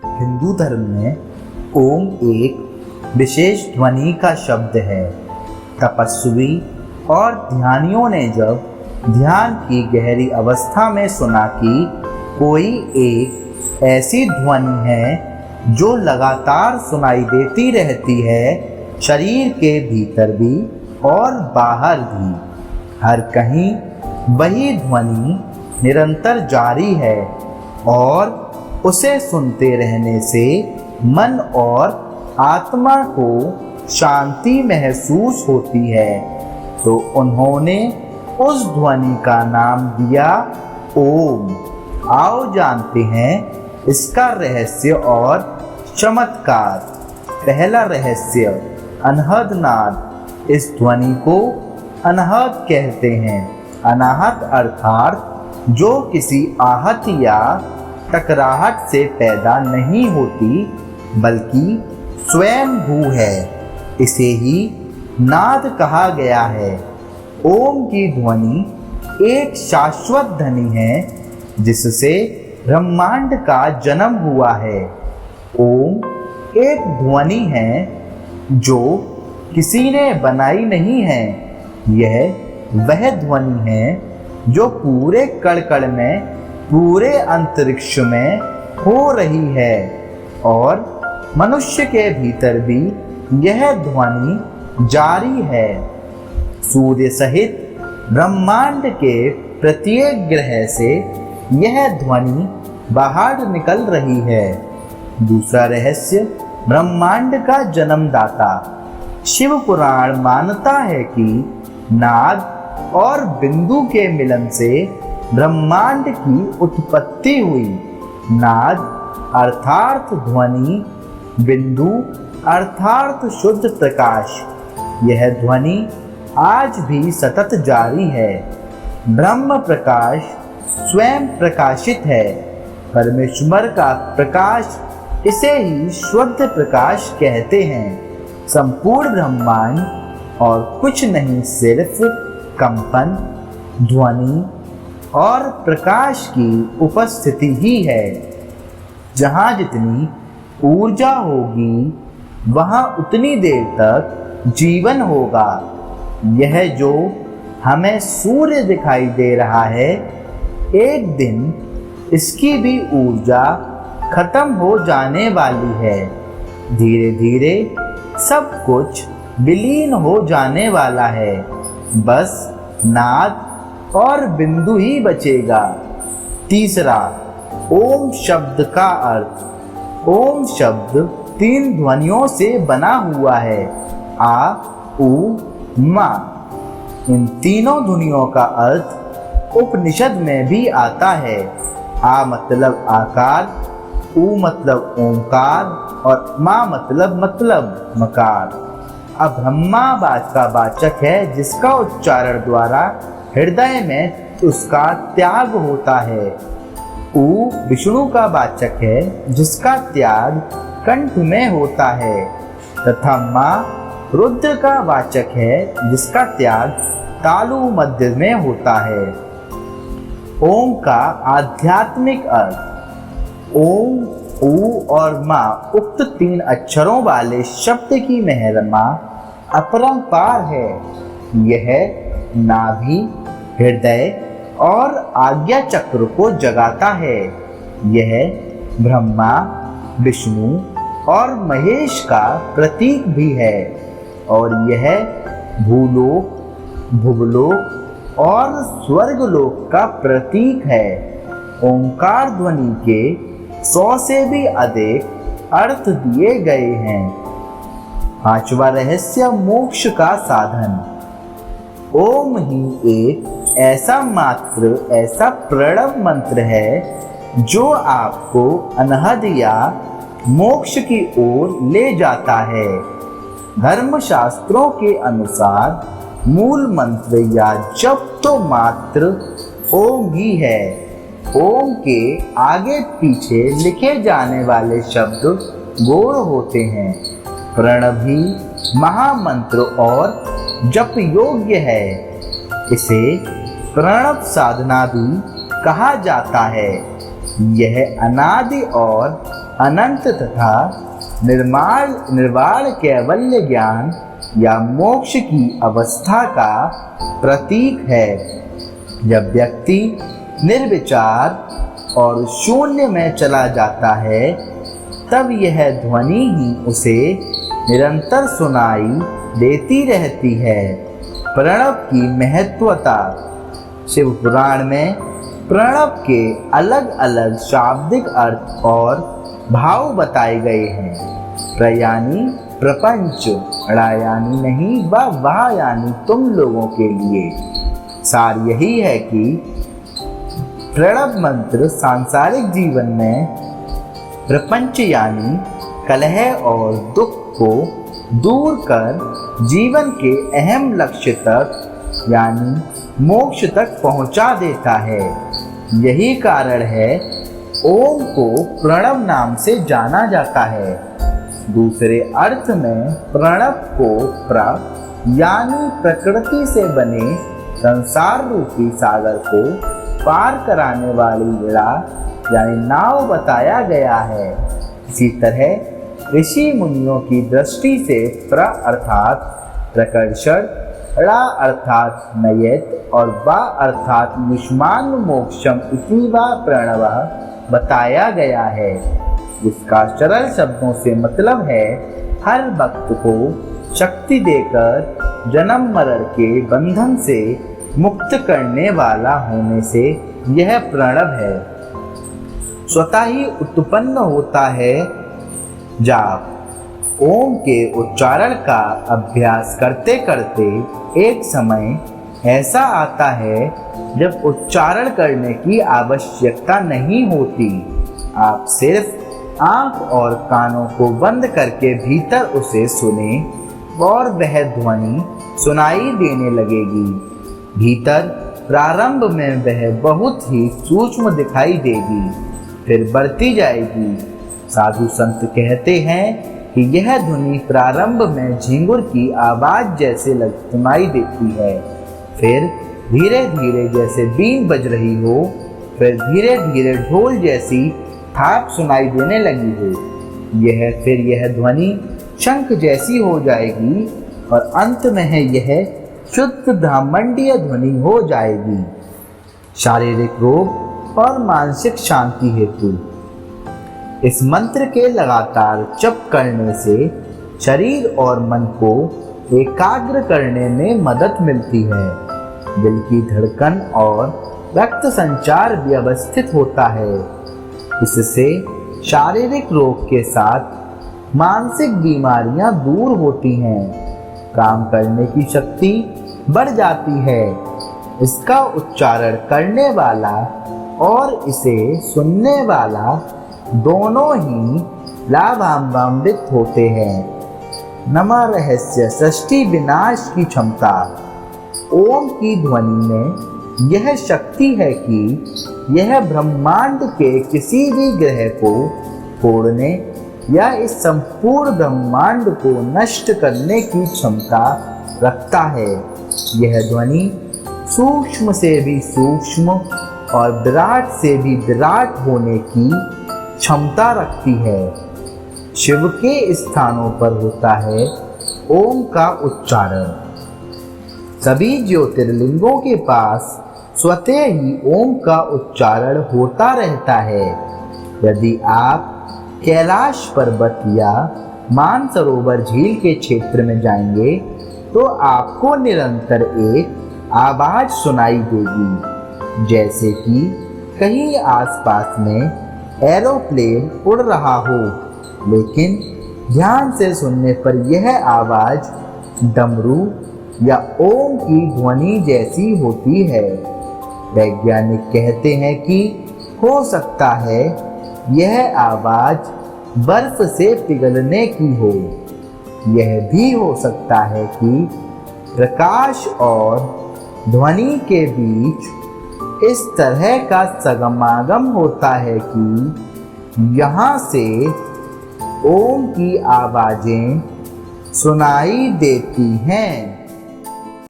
हिंदू धर्म में ओम एक विशेष ध्वनि का शब्द है। तपस्वी और ध्यानियों ने जब ध्यान की गहरी अवस्था में सुना कि कोई एक ऐसी ध्वनि है जो लगातार सुनाई देती रहती है, शरीर के भीतर भी और बाहर भी, हर कहीं वही ध्वनि निरंतर जारी है और उसे सुनते रहने से मन और आत्मा को शांति महसूस होती है, तो उन्होंने उस ध्वनि का नाम दिया ओम। आओ जानते हैं इसका रहस्य और चमत्कार। पहला रहस्य, अनहद नाद। इस ध्वनि को अनहद कहते हैं। अनाहत अर्थात जो किसी आहत या टकराहट से पैदा नहीं होती, बल्कि स्वयं भू है। इसे ही नाद कहा गया है। ओम की ध्वनि एक शाश्वत ध्वनि है जिससे ब्रह्मांड का जन्म हुआ है। ओम एक ध्वनि है जो किसी ने बनाई नहीं है। यह वह ध्वनि है जो पूरे कण में, पूरे अंतरिक्ष में हो रही है और मनुष्य के भीतर भी यह ध्वनि जारी है। सूर्य सहित ब्रह्मांड के प्रत्येक ग्रह से यह ध्वनि बाहर निकल रही है। दूसरा रहस्य, ब्रह्मांड का जन्मदाता। शिव पुराण मानता है कि नाद और बिंदु के मिलन से ब्रह्मांड की उत्पत्ति हुई। नाद अर्थात ध्वनि, बिंदु अर्थात शुद्ध प्रकाश। यह ध्वनि आज भी सतत जारी है। ब्रह्म प्रकाश स्वयं प्रकाशित है। परमेश्वर का प्रकाश, इसे ही शुद्ध प्रकाश कहते हैं। संपूर्ण ब्रह्मांड और कुछ नहीं, सिर्फ कंपन, ध्वनि और प्रकाश की उपस्थिति ही है। जहाँ जितनी ऊर्जा होगी वहाँ उतनी देर तक जीवन होगा। यह जो हमें सूर्य दिखाई दे रहा है, एक दिन इसकी भी ऊर्जा खत्म हो जाने वाली है। धीरे धीरे सब कुछ विलीन हो जाने वाला है। बस नाद और बिंदु ही बचेगा। तीसरा, ओम शब्द का अर्थ। ओम शब्द 3 ध्वनियों से बना हुआ है, आ, उ, मा। इन तीनों ध्वनियों का अर्थ उपनिषद में भी आता है। आ मतलब आकार, उ मतलब ओंकार और मा मतलब मकार। अब ब्रह्मावाच का वाचक है जिसका उच्चारण द्वारा हृदय में उसका त्याग होता है। उ विष्णु का वाचक है जिसका त्याग कंठ में होता है, तथा मा रुद्र का वाचक है जिसका त्याग तालु मध्य में होता है। ओम का आध्यात्मिक अर्थ। ओम, उ और मा उक्त 3 अक्षरों वाले शब्द की महिमा अपरंपार है। यह नाभि, हृदय और आज्ञा चक्र को जगाता है। यह ब्रह्मा, विष्णु और महेश का प्रतीक भी है और यह भूलोक, भुवलोक और स्वर्गलोक का प्रतीक है। ओंकार ध्वनि के 100 से भी अधिक अर्थ दिए गए हैं। 5वां रहस्य, मोक्ष का साधन। ओम ही एक ऐसा प्रणव मंत्र है जो आपको अनहद या मोक्ष की ओर ले जाता है। धर्मशास्त्रों के अनुसार मूल मंत्र या जप तो मात्र ओम ही है। ओम के आगे पीछे लिखे जाने वाले शब्द गौण होते हैं। प्रणव ही महामंत्र और जप योग्य है। इसे प्रणव साधना भी कहा जाता है। यह अनादि और अनंत तथा निर्वाण कैवल्य ज्ञान या मोक्ष की अवस्था का प्रतीक है। जब व्यक्ति निर्विचार और शून्य में चला जाता है तब यह ध्वनि ही उसे निरंतर सुनाई देती रहती है। प्रणव की महत्वता। शिव पुराण में प्रणव के अलग अलग शाब्दिक अर्थ और भाव बताए गए हैं। प्र यानी प्रपंच, ड़ा यानी नहीं, वाह यानी तुम लोगों के लिए। सार यही है कि प्रणव मंत्र सांसारिक जीवन में प्रपंच यानी कलह और दुख को दूर कर जीवन के अहम लक्ष्य तक यानी मोक्ष तक पहुंचा देता है। यही कारण है ओम को प्रणव नाम से जाना जाता है। दूसरे अर्थ में प्रणव को प्र यानी प्रकृति से बने संसार रूपी सागर को पार कराने वाली विड़ा यानी नाव बताया गया है। इसी तरह ऋषि मुनियों की दृष्टि से प्र अर्थात प्रकर्षण, ड़ा अर्थात नयत और वा अर्थात युष्मान् मोक्षम इति वा प्रणव बताया गया है, जिसका सरल शब्दों से मतलब है हर भक्त को शक्ति देकर जन्म मरण के बंधन से मुक्त करने वाला होने से यह प्रणव है। स्वतः ही उत्पन्न होता है जाप। ओम के उच्चारण का अभ्यास करते करते एक समय ऐसा आता है जब उच्चारण करने की आवश्यकता नहीं होती। आप सिर्फ आंख और कानों को बंद करके भीतर उसे सुने और वह ध्वनि सुनाई देने लगेगी। भीतर प्रारंभ में वह बहुत ही सूक्ष्म दिखाई देगी, फिर बढ़ती जाएगी। साधु संत कहते हैं कि यह ध्वनि प्रारंभ में झिंगुर की आवाज जैसे सुनाई देती है, फिर धीरे धीरे जैसे बीन बज रही हो, फिर धीरे धीरे ढोल जैसी थाप सुनाई देने लगी हो। यह ध्वनि शंख जैसी हो जाएगी और अंत में यह शुद्ध ब्रह्मांडीय ध्वनि हो जाएगी। शारीरिक रोग और मानसिक शांति हेतु इस मंत्र के लगातार जप करने से शरीर और मन को एकाग्र करने में मदद मिलती है। दिल की धड़कन और रक्त संचार व्यवस्थित होता है। इससे शारीरिक रोग के साथ मानसिक बीमारियां दूर होती हैं, काम करने की शक्ति बढ़ जाती है। इसका उच्चारण करने वाला और इसे सुनने वाला दोनों ही लाभान्वित होते हैं। नमः रहस्य सृष्टि विनाश की क्षमता। ओम की ध्वनि में यह शक्ति है कि यह ब्रह्मांड के किसी भी ग्रह को तोड़ने या इस संपूर्ण ब्रह्मांड को नष्ट करने की क्षमता रखता है। यह ध्वनि सूक्ष्म से भी सूक्ष्म और विराट से भी विराट होने की क्षमता रखती है। शिव के स्थानों पर होता है ओम का उच्चारण। सभी ज्योतिर्लिंगों के पास स्वतः ही ओम का उच्चारण होता रहता है। यदि आप कैलाश पर्वत या मानसरोवर झील के क्षेत्र में जाएंगे तो आपको निरंतर एक आवाज सुनाई देगी, जैसे कि कहीं आसपास में एरोप्लेन उड़ रहा हो। लेकिन ध्यान से सुनने पर यह आवाज डमरू या ओम की ध्वनि जैसी होती है। वैज्ञानिक कहते हैं कि हो सकता है यह आवाज बर्फ से पिघलने की हो। यह भी हो सकता है कि प्रकाश और ध्वनि के बीच इस तरह का समागम होता है कि यहाँ से ओम की आवाजें सुनाई देती हैं।